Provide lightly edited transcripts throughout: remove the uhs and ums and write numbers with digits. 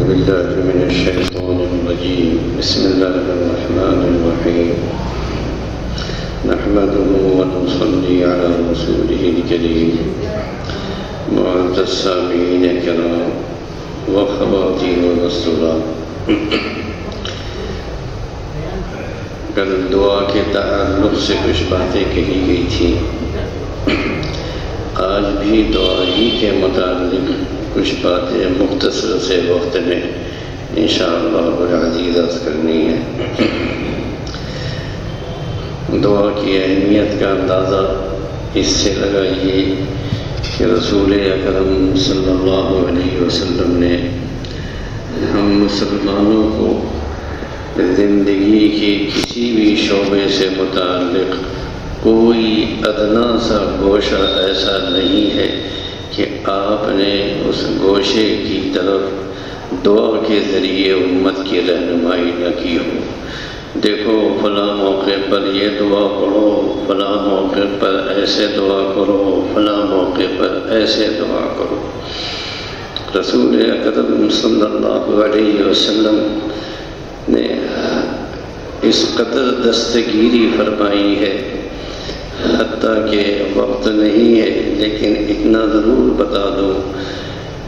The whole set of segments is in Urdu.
بالله من الشيطان الرجيم. بسم الله الرحمن الرحيم. نحمده ونصلي على رسوله الكريم. معزز السامعين الكرام وخواتيم الرسولات، کل دعا کے تعلق سے کچھ باتیں کہی گئی تھی. آج بھی دعا ہی کے متعلق کچھ باتیں مختصر سے وقت میں انشاءاللہ العزیز عرض کرنی ہے. دعا کی اہمیت کا اندازہ اس سے لگائیے کہ رسول اکرم صلی اللہ علیہ وسلم نے ہم مسلمانوں کو زندگی کے کسی بھی شعبے سے متعلق کوئی ادنا سا گوشہ ایسا نہیں ہے کہ آپ نے اس گوشے کی طرف دعا کے ذریعے امت کی رہنمائی نہ کی ہو. دیکھو فلاں موقع پر یہ دعا پڑھو، فلاں موقع پر ایسے دعا کرو، فلاں موقع پر ایسے دعا کرو. رسول اکرم صلی اللہ علیہ وسلم نے اس قدر دستگیری فرمائی ہے، حتیٰ کہ وقت نہیں ہے لیکن اتنا ضرور بتا دو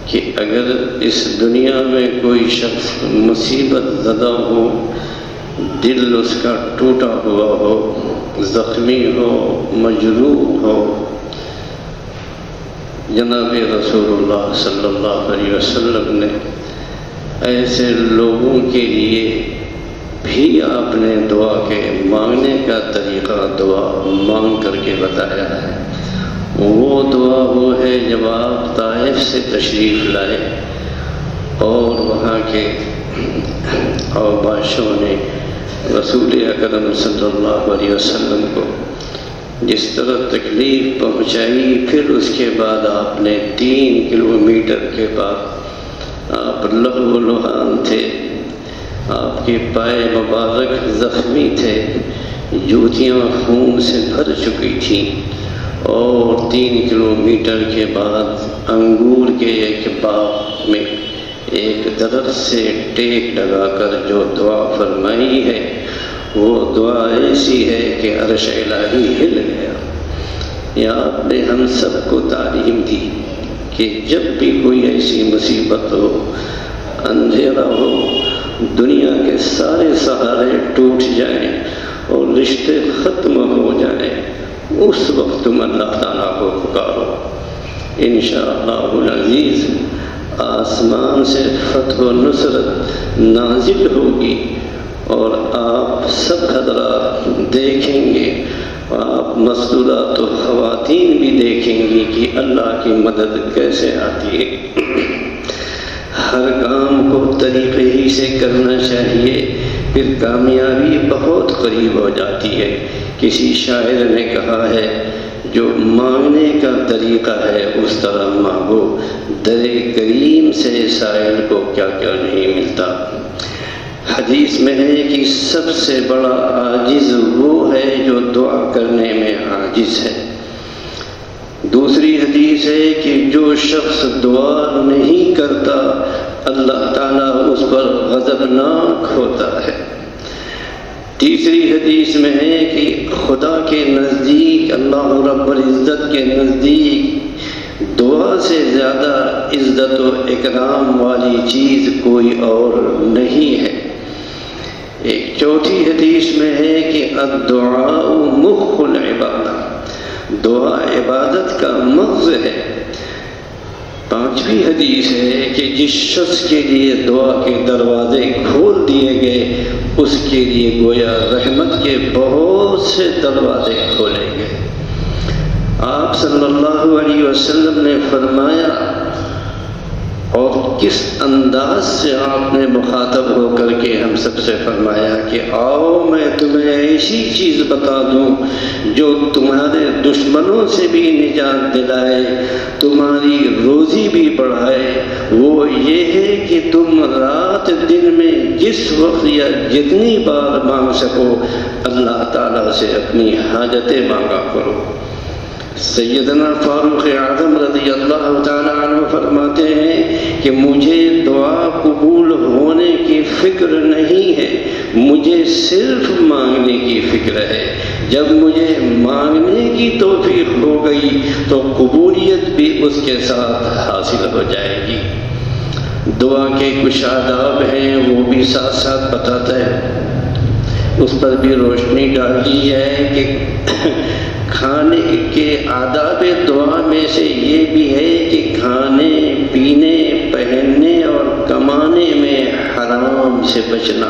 کہ اگر اس دنیا میں کوئی شخص مصیبت زدہ ہو، دل اس کا ٹوٹا ہوا ہو، زخمی ہو، مجروح ہو، جناب رسول اللہ صلی اللہ علیہ وسلم نے ایسے لوگوں کے لیے بھی آپ نے دعا کے مانگنے کا طریقہ دعا مانگ کر کے بتایا ہے. وہ دعا وہ ہے جب آپ طائف سے تشریف لائے اور وہاں کے بادشاہوں نے رسول اکرم صلی اللہ علیہ وسلم کو جس طرح تکلیف پہنچائی، پھر اس کے بعد آپ نے 3 کلومیٹر کے بعد آپ لہو و لہان تھے، آپ کے پائے مبارک زخمی تھے، جوتیاں خون سے بھر چکی تھیں، اور 3 کلومیٹر کے بعد انگور کے ایک باغ میں ایک درخت سے ٹیک لگا کر جو دعا فرمائی ہے، وہ دعا ایسی ہے کہ عرش الہی ہل گیا. یا آپ نے ہم سب کو تعلیم دی کہ جب بھی کوئی ایسی مصیبت ہو، اندھیرا ہو، دنیا کے سارے سہارے ٹوٹ جائیں اور رشتے ختم ہو جائیں، اس وقت تم اللہ تعالیٰ کو پکارو. انشاءاللہ العزیز آسمان سے فتح و نصرت نازل ہوگی اور آپ سب حضرات دیکھیں گے، آپ مسئولات و خواتین بھی دیکھیں گی کہ اللہ کی مدد کیسے آتی ہے. ہر کام کو طریقے ہی سے کرنا چاہیے، پھر کامیابی بہت قریب ہو جاتی ہے. کسی شاعر نے کہا ہے جو مانگنے کا طریقہ ہے اس طرح مانگو، در کریم سے سائل کو کیا کیا نہیں ملتا. حدیث میں ہے کہ سب سے بڑا عاجز وہ ہے جو دعا کرنے میں عاجز ہے. دوسری حدیث ہے کہ جو شخص دعا نہیں کرتا اللہ تعالیٰ اس پر غضبناک ہوتا ہے. تیسری حدیث میں ہے کہ خدا کے نزدیک، اللہ رب العزت کے نزدیک دعا سے زیادہ عزت و اکرام والی چیز کوئی اور نہیں ہے. ایک چوتھی حدیث میں ہے کہ الدعاء مخ العبادہ، دعا عبادت کا مغز ہے. پانچویں حدیث ہے کہ جس شخص کے لیے دعا کے دروازے کھول دیے گئے اس کے لیے گویا رحمت کے بہت سے دروازے کھولے گئے. آپ صلی اللہ علیہ وسلم نے فرمایا، اور کس انداز سے آپ نے مخاطب ہو کر کے ہم سب سے فرمایا کہ آؤ میں تمہیں ایسی چیز بتا دوں جو تمہارے دشمنوں سے بھی نجات دلائے، تمہاری روزی بھی بڑھائے. وہ یہ ہے کہ تم رات دن میں جس وقت یا جتنی بار مانگ سکو اللہ تعالیٰ سے اپنی حاجتیں مانگا کرو. سیدنا فاروق اعظم رضی اللہ تعالیٰ عنہ فرماتے ہیں کہ مجھے دعا قبول ہونے کی فکر نہیں ہے، مجھے صرف مانگنے کی فکر ہے۔ جب مجھے مانگنے کی توفیق ہو گئی تو قبولیت بھی اس کے ساتھ حاصل ہو جائے گی۔ دعا کے کچھ آداب ہیں، وہ بھی ساتھ ساتھ بتاتا ہے، اس پر بھی روشنی ڈالی جائے کہ کھانے کے آداب دعا میں سے یہ بھی ہے کہ کھانے پینے پہننے اور کمانے میں حرام سے بچنا۔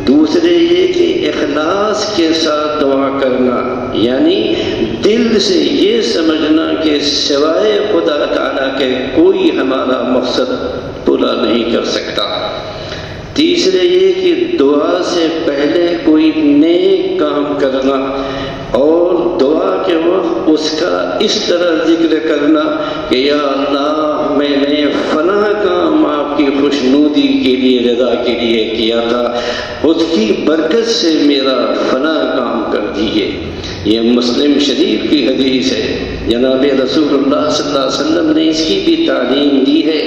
دوسرے یہ کہ اخلاص کے ساتھ دعا کرنا، یعنی دل سے یہ سمجھنا کہ سوائے خدا تعالیٰ کے کوئی ہمارا مقصد پورا نہیں کر سکتا۔ تیسرے یہ کہ دعا سے پہلے کوئی نیک کام کرنا اور دعا کے وقت اس کا اس طرح ذکر کرنا کہ یا اللہ میں نے فلاں کام آپ کی خوشنودی کے لیے رضا کے لیے کیا تھا، اس کی برکت سے میرا فلاں کام کر دیجیے۔ یہ مسلم شریف کی حدیث ہے، جناب رسول اللہ صلی اللہ علیہ وسلم نے اس کی بھی تعلیم دی ہے،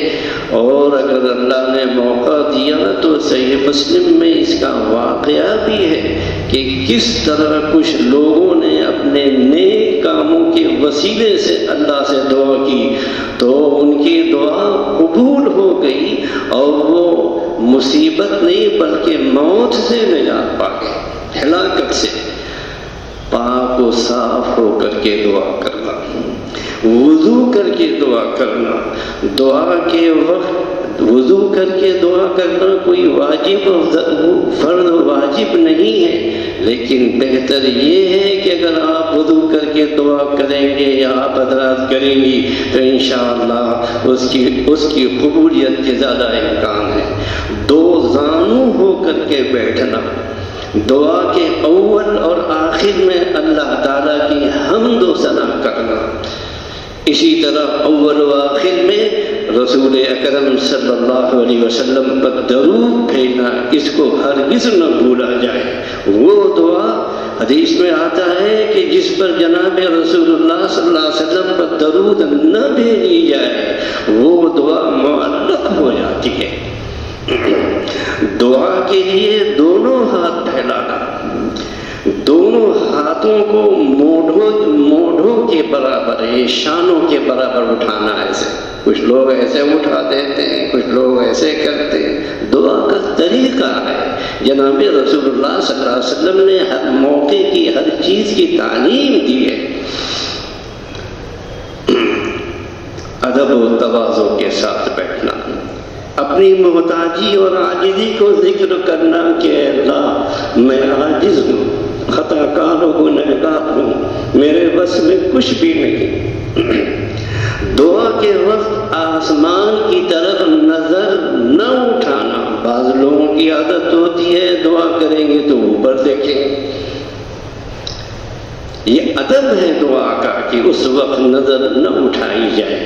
اور اگر اللہ نے موقع دیا تو صحیح مسلم میں اس کا واقعہ بھی ہے کہ کس طرح کچھ لوگوں نے اپنے نیک کاموں کے وسیلے سے اللہ سے دعا کی تو ان کی دعا قبول ہو گئی اور وہ مصیبت نہیں بلکہ موت سے نجات پا گئے، ہلاکت سے۔ پاک و صاف ہو کر کے دعا کرنا، وضو کر کے دعا کرنا، دعا کے وقت وضو کر کے دعا کرنا کوئی واجب فرض واجب نہیں ہے، لیکن بہتر یہ ہے کہ اگر آپ وضو کر کے دعا کریں گے یا آپ حضرات کریں گی تو انشاءاللہ اس کی قبولیت کے زیادہ امکان ہے۔ دو زانو ہو کر کے بیٹھنا، دعا کے اول اور آخر میں اللہ تعالیٰ کی حمد و ثنا کرنا، اسی طرح اول و آخر میں رسول اکرم صلی اللہ علیہ وسلم پر درود بھیجنا، اس کو ہرگز نہ بھولا جائے۔ وہ دعا حدیث میں آتا ہے کہ جس پر جناب رسول اللہ صلی اللہ علیہ وسلم پر درود نہ بھیجی جائے وہ دعا معلق ہو جاتی ہے۔ دعا کے لیے دونوں ہاتھ پھیلانا، دونوں ہاتھوں کو موڑھوں کے برابر، شانوں کے برابر اٹھانا۔ ایسے کچھ لوگ ایسے اٹھا دیتے ہیں، کچھ لوگ ایسے کرتے ہیں، دعا کا طریقہ ہے۔ جناب رسول اللہ صلی اللہ علیہ وسلم نے ہر موقع کی ہر چیز کی تعلیم دی ہے۔ ادب و تواضع کے ساتھ بیٹھنا، اپنی محتاجی اور عاجزی کو ذکر کرنا کہ اللہ میں عاجز ہوں، خطا کار و گنہگار ہوں، میرے بس میں کچھ بھی نہیں۔ دعا کے وقت آسمان کی طرف نظر نہ اٹھانا۔ بعض لوگوں کی عادت ہوتی ہے دعا کریں گے تو اوپر دیکھیں، یہ ادب ہے دعا کا کہ اس وقت نظر نہ اٹھائی جائے۔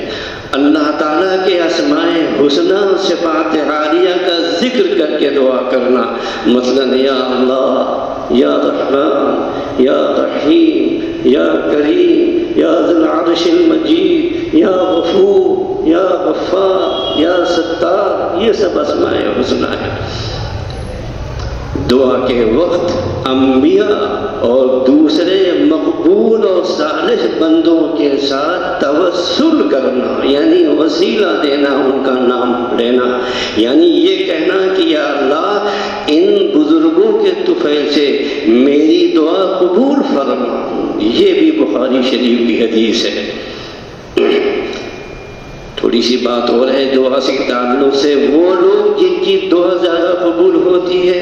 اللہ تعالیٰ کے اسماء حسنہ صفات عالیہ کا ذکر کر کے دعا کرنا، مثلا یا اللہ، یا رحمان، یا رحیم، یا کریم، یا ذی العرش المجید، یا غفور، یا غفار، یا ستار، یہ سب اسماء حسنہ ہیں۔ دعا کے وقت انبیاء اور دوسرے مقبول اور صالح بندوں کے ساتھ توسل کرنا، یعنی وسیلہ دینا، ان کا نام لینا، یعنی یہ کہنا کہ یا اللہ ان بزرگوں کے طفیل سے میری دعا قبول فرما۔ یہ بھی بخاری شریف کی حدیث ہے۔ تھوڑی سی بات اور ہے دعا سے تعلق سے، وہ لوگ جن کی دعا زیادہ قبول ہوتی ہے،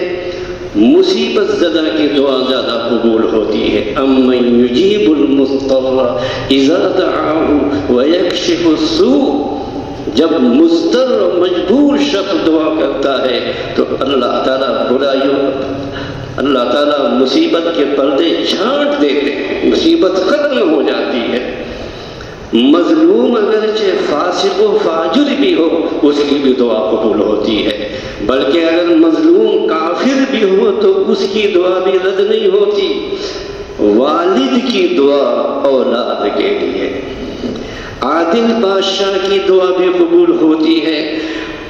مصیبت زدہ کی دعا زیادہ قبول ہوتی ہے۔ امن یجیب المضطر اذا دعاہ ویکشف السوء، جب مضطر اور مجبور شخص دعا کرتا ہے تو اللہ تعالیٰ مصیبت کے پردے چھانٹ دیتے ہیں، مصیبت ختم ہو جاتی ہے۔ مظلوم اگرچہ فاسق و فاجر بھی ہو اس کی بھی دعا قبول ہوتی ہے، بلکہ اگر مظلوم کافر بھی ہو تو اس کی دعا بھی رد نہیں ہوتی۔ والد کی دعا اولاد کے لیے، عادل بادشاہ کی دعا بھی قبول ہوتی ہے،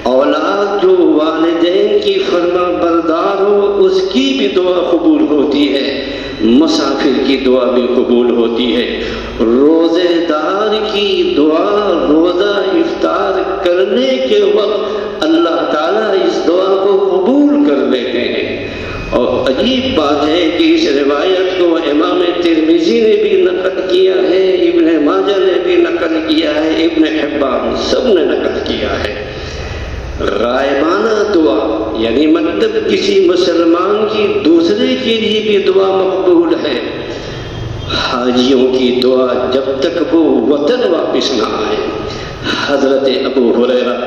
اولاد جو والدین کی فرما بردار ہو اس کی بھی دعا قبول ہوتی ہے، مسافر کی دعا بھی قبول ہوتی ہے، روزے دار کی دعا روزہ افطار کرنے کے وقت اللہ تعالیٰ اس دعا کو قبول کر لیتے ہیں۔ اور عجیب بات ہے کہ اس روایت کو امام ترمذی نے بھی نقل کیا ہے، ابن ماجہ نے بھی نقل کیا ہے، ابن حبان سب نے نقل کیا ہے۔ غائبانہ دعا یعنی مطلب کسی مسلمان کی دوسرے کے لیے بھی دعا مقبول ہے۔ حاجیوں کی دعا جب تک وہ وطن واپس نہ آئے۔ حضرت ابو ہریرہ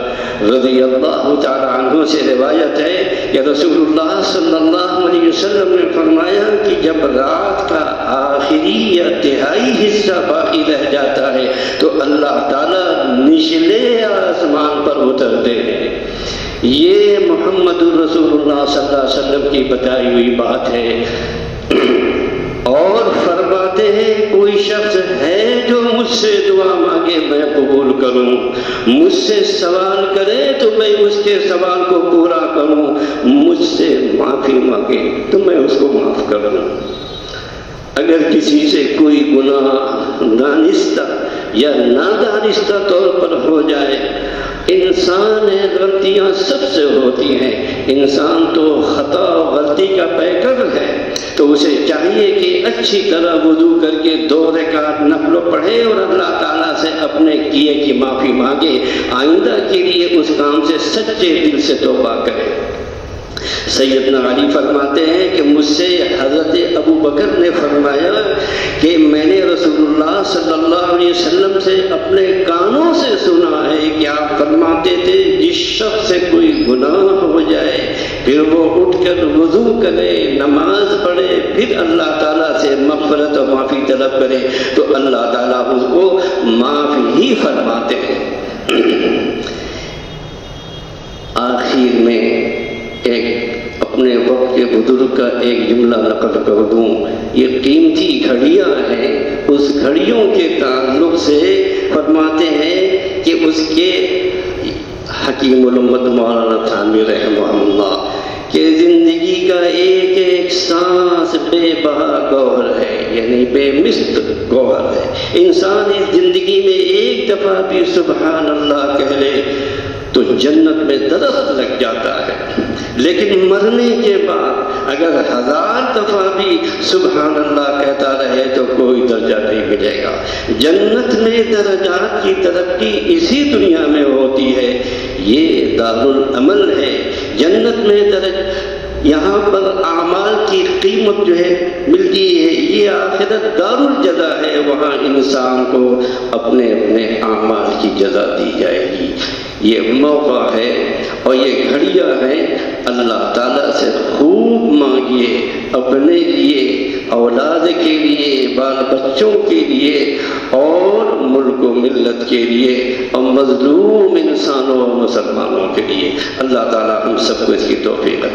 رضی اللہ تعالی عنہ سے روایت ہے کہ رسول اللہ صلی اللہ علیہ وسلم نے فرمایا کہ جب رات کا آخری یا تہائی حصہ باقی رہ جاتا ہے تو اللہ تعالیٰ نچلے آسمان پر اترتے ہیں۔ یہ محمد رسول اللہ صلی اللہ علیہ وسلم کی بتائی ہوئی بات ہے، اور فرماتے ہیں کوئی شخص ہے جو مجھ سے دعا مانگے میں قبول کروں، مجھ سے سوال کرے تو میں اس کے سوال کو پورا کروں، مجھ سے معافی مانگے تو میں اس کو معاف کروں۔ اگر کسی سے کوئی گناہ دانستہ یا نادانستہ طور پر ہو جائے، انسان ہے، غلطیاں سب سے ہوتی ہیں، انسان تو خطا و غلطی کا پیکر ہے، تو اسے چاہیے کہ اچھی طرح وضو کر کے 2 رکعت نفل پڑھے اور اللہ تعالیٰ سے اپنے کیے کی معافی مانگے، آئندہ کے لیے اس کام سے سچے دل سے توبہ کرے۔ سیدنا علی فرماتے ہیں کہ مجھ سے حضرت ابو بکر نے فرمایا کہ میں نے رسول اللہ صلی اللہ علیہ وسلم سے اپنے کانوں سے سنا ہے کہ آپ فرماتے تھے جس شخص سے کوئی گناہ ہو جائے پھر وہ اٹھ کر وضو کرے، نماز پڑھے، پھر اللہ تعالیٰ سے مغفرت و معافی طلب کرے تو اللہ تعالیٰ اس کو معاف ہی فرماتے ہیں۔ آخر میں ایک اپنے وقت کے بزرگ کا ایک جملہ نقل کر دوں، یہ قیمتی گھڑیاں ہیں، اس گھڑیوں کے تعلق سے فرماتے ہیں کہ اس کے حکیم الامت مولانا تھانوی رحمہ اللہ کہ زندگی کا ایک ایک سانس بے بہا گوہر ہے، یعنی بے مثل گوہر ہے۔ انسان اس زندگی میں ایک دفعہ بھی سبحان اللہ کہہ لے تو جنت میں درخت لگ جاتا ہے، لیکن مرنے کے بعد اگر 1000 دفعہ بھی سبحان اللہ کہتا رہے تو کوئی درجہ نہیں ملے گا۔ جنت میں درجات کی ترقی اسی دنیا میں ہوتی ہے، یہ دارالعمل ہے۔ جنت میں یہاں پر اعمال کی قیمت جو ہے ملتی ہے، یہ آخرت دارالجزا ہے، وہاں انسان کو اپنے اپنے اعمال کی جزا دی جائے گی۔ یہ موقع ہے اور یہ گھڑیاں ہیں، اللہ تعالیٰ سے خوب مانگیے، اپنے لیے، اولاد کے لیے، بال بچوں کے لیے اور ملک و ملت کے لیے اور مظلوم انسانوں اور مسلمانوں کے لیے۔ اللہ تعالیٰ ہم سب کو اس کی توفیق عطا